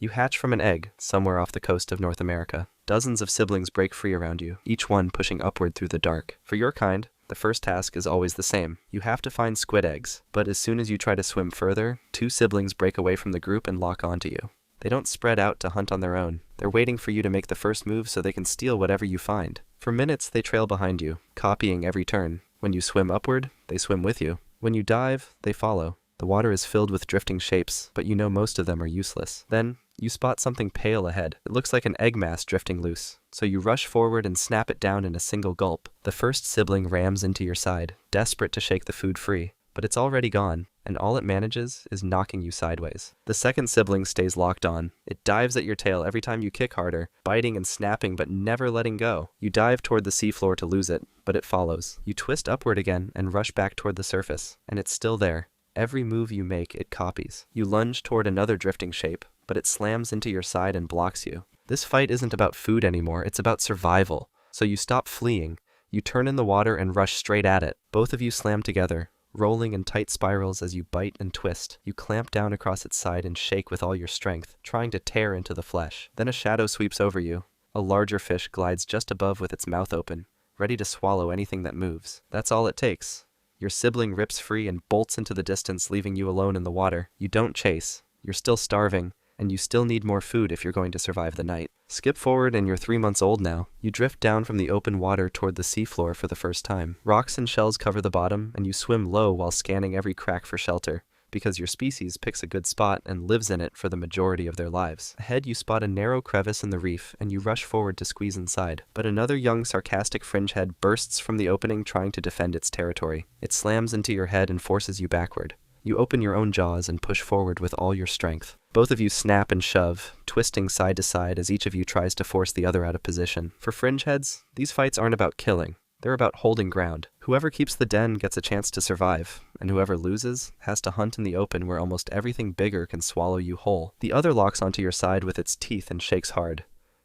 You hatch from an egg somewhere off the coast of North America. Dozens of siblings break free around you, each one pushing upward through the dark. For your kind, the first task is always the same. You have to find squid eggs, but as soon as you try to swim further, two siblings break away from the group and lock onto you. They don't spread out to hunt on their own. They're waiting for you to make the first move so they can steal whatever you find. For minutes, they trail behind you, copying every turn. When you swim upward, they swim with you. When you dive, they follow. The water is filled with drifting shapes, but you know most of them are useless. Then, you spot something pale ahead. It looks like an egg mass drifting loose, so you rush forward and snap it down in a single gulp. The first sibling rams into your side, desperate to shake the food free, but it's already gone, and all it manages is knocking you sideways. The second sibling stays locked on. It dives at your tail every time you kick harder, biting and snapping but never letting go. You dive toward the seafloor to lose it, but it follows. You twist upward again and rush back toward the surface, and it's still there. Every move you make, it copies. You lunge toward another drifting shape, but it slams into your side and blocks you. This fight isn't about food anymore, it's about survival. So you stop fleeing, you turn in the water and rush straight at it. Both of you slam together, rolling in tight spirals as you bite and twist. You clamp down across its side and shake with all your strength, trying to tear into the flesh. Then a shadow sweeps over you. A larger fish glides just above with its mouth open, ready to swallow anything that moves. That's all it takes. Your sibling rips free and bolts into the distance, leaving you alone in the water. You don't chase. You're still starving, and you still need more food if you're going to survive the night. Skip forward and you're 3 months old now. You drift down from the open water toward the seafloor for the first time. Rocks and shells cover the bottom, and you swim low while scanning every crack for shelter, because your species picks a good spot and lives in it for the majority of their lives. Ahead you spot a narrow crevice in the reef, and you rush forward to squeeze inside. But another young sarcastic fringehead bursts from the opening trying to defend its territory. It slams into your head and forces you backward. You open your own jaws and push forward with all your strength. Both of you snap and shove, twisting side to side as each of you tries to force the other out of position. For fringeheads, these fights aren't about killing. They're about holding ground. Whoever keeps the den gets a chance to survive, and whoever loses has to hunt in the open where almost everything bigger can swallow you whole. The other locks onto your side with its teeth and shakes hard.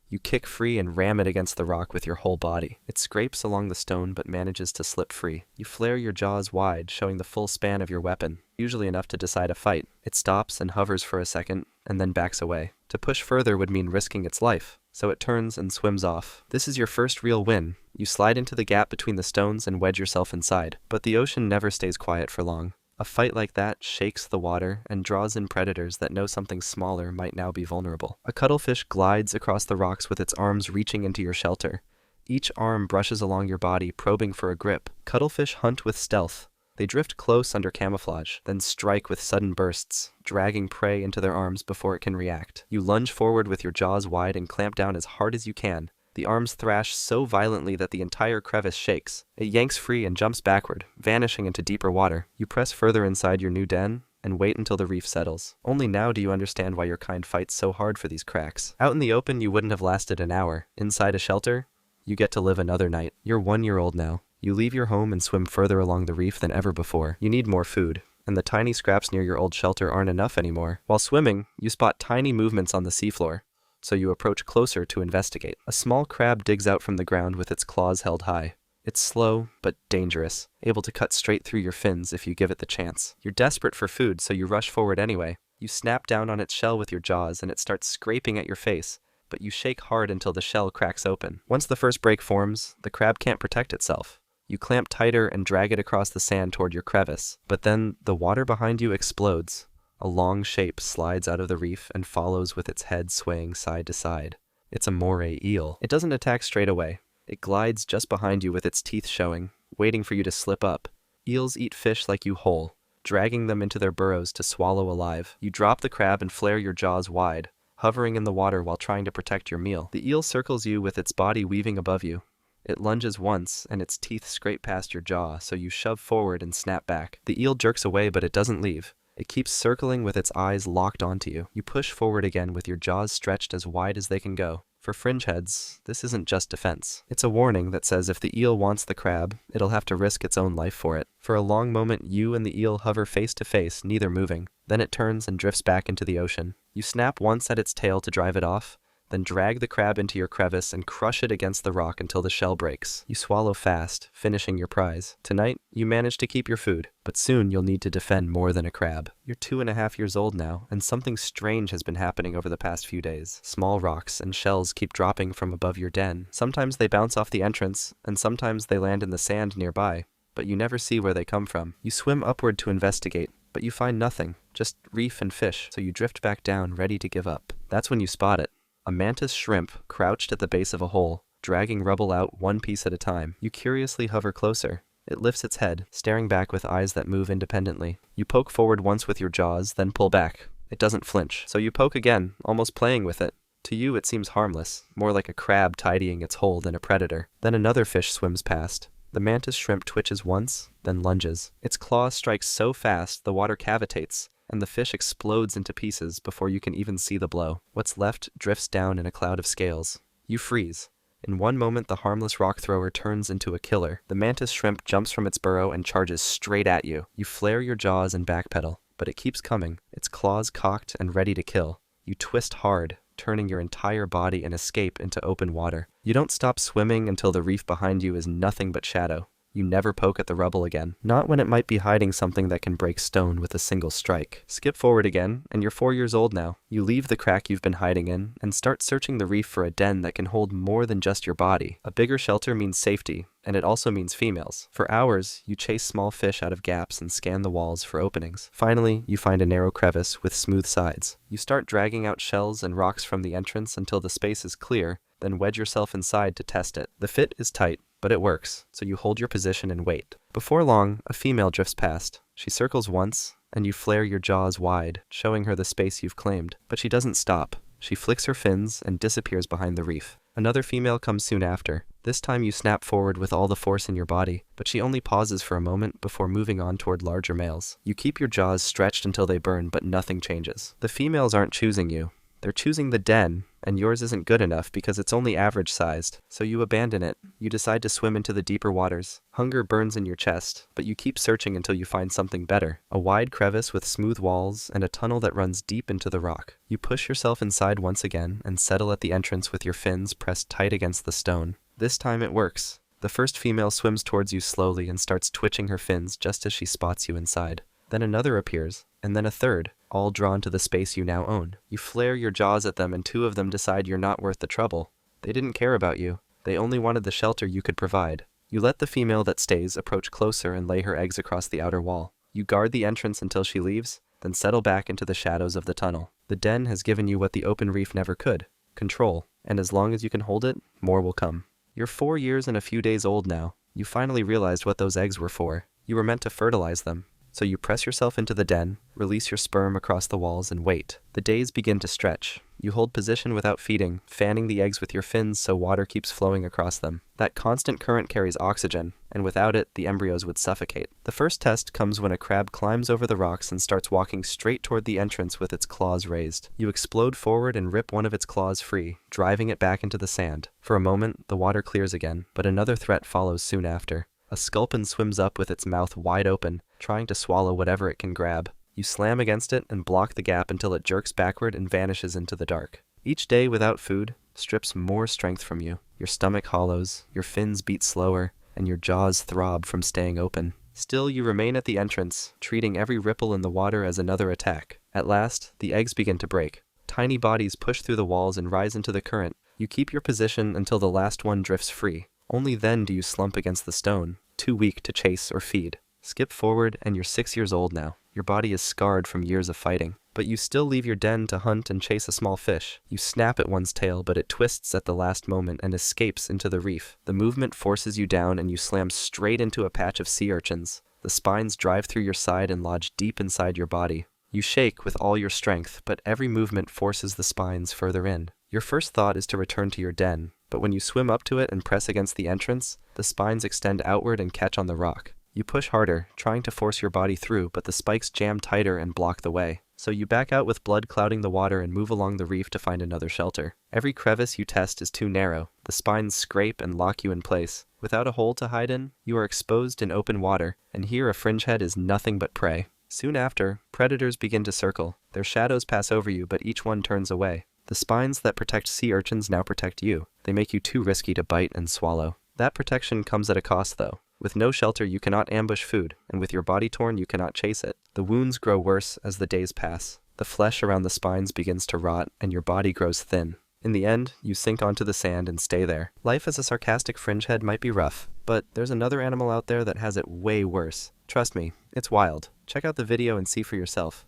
You kick free and ram it against the rock with your whole body. It scrapes along the stone but manages to slip free. You flare your jaws wide, showing the full span of your weapon, usually enough to decide a fight. It stops and hovers for a second, and then backs away. To push further would mean risking its life, so it turns and swims off. This is your first real win. You slide into the gap between the stones and wedge yourself inside. But the ocean never stays quiet for long. A fight like that shakes the water and draws in predators that know something smaller might now be vulnerable. A cuttlefish glides across the rocks with its arms reaching into your shelter. Each arm brushes along your body, probing for a grip. Cuttlefish hunt with stealth. They drift close under camouflage, then strike with sudden bursts, dragging prey into their arms before it can react. You lunge forward with your jaws wide and clamp down as hard as you can. The arms thrash so violently that the entire crevice shakes. It yanks free and jumps backward, vanishing into deeper water. You press further inside your new den and wait until the reef settles. Only now do you understand why your kind fights so hard for these cracks. Out in the open, you wouldn't have lasted an hour. Inside a shelter, you get to live another night. You're 1 year old now. You leave your home and swim further along the reef than ever before. You need more food, and the tiny scraps near your old shelter aren't enough anymore. While swimming, you spot tiny movements on the seafloor, so you approach closer to investigate. A small crab digs out from the ground with its claws held high. It's slow, but dangerous, able to cut straight through your fins if you give it the chance. You're desperate for food, so you rush forward anyway. You snap down on its shell with your jaws, and it starts scraping at your face, but you shake hard until the shell cracks open. Once the first break forms, the crab can't protect itself. You clamp tighter and drag it across the sand toward your crevice, but then the water behind you explodes. A long shape slides out of the reef and follows with its head swaying side to side. It's a moray eel. It doesn't attack straight away. It glides just behind you with its teeth showing, waiting for you to slip up. Eels eat fish like you whole, dragging them into their burrows to swallow alive. You drop the crab and flare your jaws wide, hovering in the water while trying to protect your meal. The eel circles you with its body weaving above you. It lunges once, and its teeth scrape past your jaw, so you shove forward and snap back. The eel jerks away, but it doesn't leave. It keeps circling with its eyes locked onto you. You push forward again with your jaws stretched as wide as they can go. For fringeheads, this isn't just defense. It's a warning that says if the eel wants the crab, it'll have to risk its own life for it. For a long moment, you and the eel hover face to face, neither moving. Then it turns and drifts back into the ocean. You snap once at its tail to drive it off, Then drag the crab into your crevice and crush it against the rock until the shell breaks. You swallow fast, finishing your prize. Tonight, you manage to keep your food, but soon you'll need to defend more than a crab. You're 2.5 years old now, and something strange has been happening over the past few days. Small rocks and shells keep dropping from above your den. Sometimes they bounce off the entrance, and sometimes they land in the sand nearby, but you never see where they come from. You swim upward to investigate, but you find nothing, just reef and fish, so you drift back down, ready to give up. That's when you spot it. A mantis shrimp crouched at the base of a hole, dragging rubble out one piece at a time. You curiously hover closer. It lifts its head, staring back with eyes that move independently. You poke forward once with your jaws, then pull back. It doesn't flinch, so you poke again, almost playing with it. To you it seems harmless, more like a crab tidying its hole than a predator. Then another fish swims past. The mantis shrimp twitches once, then lunges. Its claws strike so fast the water cavitates, and the fish explodes into pieces before you can even see the blow. What's left drifts down in a cloud of scales. You freeze. In one moment, the harmless rock thrower turns into a killer. The mantis shrimp jumps from its burrow and charges straight at you. You flare your jaws and backpedal, but it keeps coming, its claws cocked and ready to kill. You twist hard, turning your entire body and escape into open water. You don't stop swimming until the reef behind you is nothing but shadow. You never poke at the rubble again, not when it might be hiding something that can break stone with a single strike. Skip forward again, and you're 4 years old now. You leave the crack you've been hiding in, and start searching the reef for a den that can hold more than just your body. A bigger shelter means safety, and it also means females. For hours, you chase small fish out of gaps and scan the walls for openings. Finally, you find a narrow crevice with smooth sides. You start dragging out shells and rocks from the entrance until the space is clear, then wedge yourself inside to test it. The fit is tight, but it works, so you hold your position and wait. Before long, a female drifts past. She circles once, and you flare your jaws wide, showing her the space you've claimed. But she doesn't stop. She flicks her fins and disappears behind the reef. Another female comes soon after. This time you snap forward with all the force in your body, but she only pauses for a moment before moving on toward larger males. You keep your jaws stretched until they burn, but nothing changes. The females aren't choosing you. They're choosing the den, and yours isn't good enough because it's only average-sized, so you abandon it. You decide to swim into the deeper waters. Hunger burns in your chest, but you keep searching until you find something better. A wide crevice with smooth walls and a tunnel that runs deep into the rock. You push yourself inside once again and settle at the entrance with your fins pressed tight against the stone. This time it works. The first female swims towards you slowly and starts twitching her fins just as she spots you inside. Then another appears, and then a third, all drawn to the space you now own. You flare your jaws at them and 2 of them decide you're not worth the trouble. They didn't care about you. They only wanted the shelter you could provide. You let the female that stays approach closer and lay her eggs across the outer wall. You guard the entrance until she leaves, then settle back into the shadows of the tunnel. The den has given you what the open reef never could, control, and as long as you can hold it, more will come. You're 4 years and a few days old now. You finally realized what those eggs were for. You were meant to fertilize them. So you press yourself into the den, release your sperm across the walls, and wait. The days begin to stretch. You hold position without feeding, fanning the eggs with your fins so water keeps flowing across them. That constant current carries oxygen, and without it, the embryos would suffocate. The first test comes when a crab climbs over the rocks and starts walking straight toward the entrance with its claws raised. You explode forward and rip one of its claws free, driving it back into the sand. For a moment, the water clears again, but another threat follows soon after. A sculpin swims up with its mouth wide open, trying to swallow whatever it can grab. You slam against it and block the gap until it jerks backward and vanishes into the dark. Each day without food strips more strength from you. Your stomach hollows, your fins beat slower, and your jaws throb from staying open. Still, you remain at the entrance, treating every ripple in the water as another attack. At last, the eggs begin to break. Tiny bodies push through the walls and rise into the current. You keep your position until the last one drifts free. Only then do you slump against the stone, too weak to chase or feed. Skip forward and you're 6 years old now. Your body is scarred from years of fighting. But you still leave your den to hunt and chase a small fish. You snap at one's tail, but it twists at the last moment and escapes into the reef. The movement forces you down and you slam straight into a patch of sea urchins. The spines drive through your side and lodge deep inside your body. You shake with all your strength, but every movement forces the spines further in. Your first thought is to return to your den, but when you swim up to it and press against the entrance, the spines extend outward and catch on the rock. You push harder, trying to force your body through, but the spikes jam tighter and block the way. So you back out with blood clouding the water and move along the reef to find another shelter. Every crevice you test is too narrow. The spines scrape and lock you in place. Without a hole to hide in, you are exposed in open water, and here a fringehead is nothing but prey. Soon after, predators begin to circle. Their shadows pass over you, but each one turns away. The spines that protect sea urchins now protect you. They make you too risky to bite and swallow. That protection comes at a cost, though. With no shelter, you cannot ambush food, and with your body torn, you cannot chase it. The wounds grow worse as the days pass. The flesh around the spines begins to rot, and your body grows thin. In the end, you sink onto the sand and stay there. Life as a sarcastic fringehead might be rough, but there's another animal out there that has it way worse. Trust me, it's wild. Check out the video and see for yourself.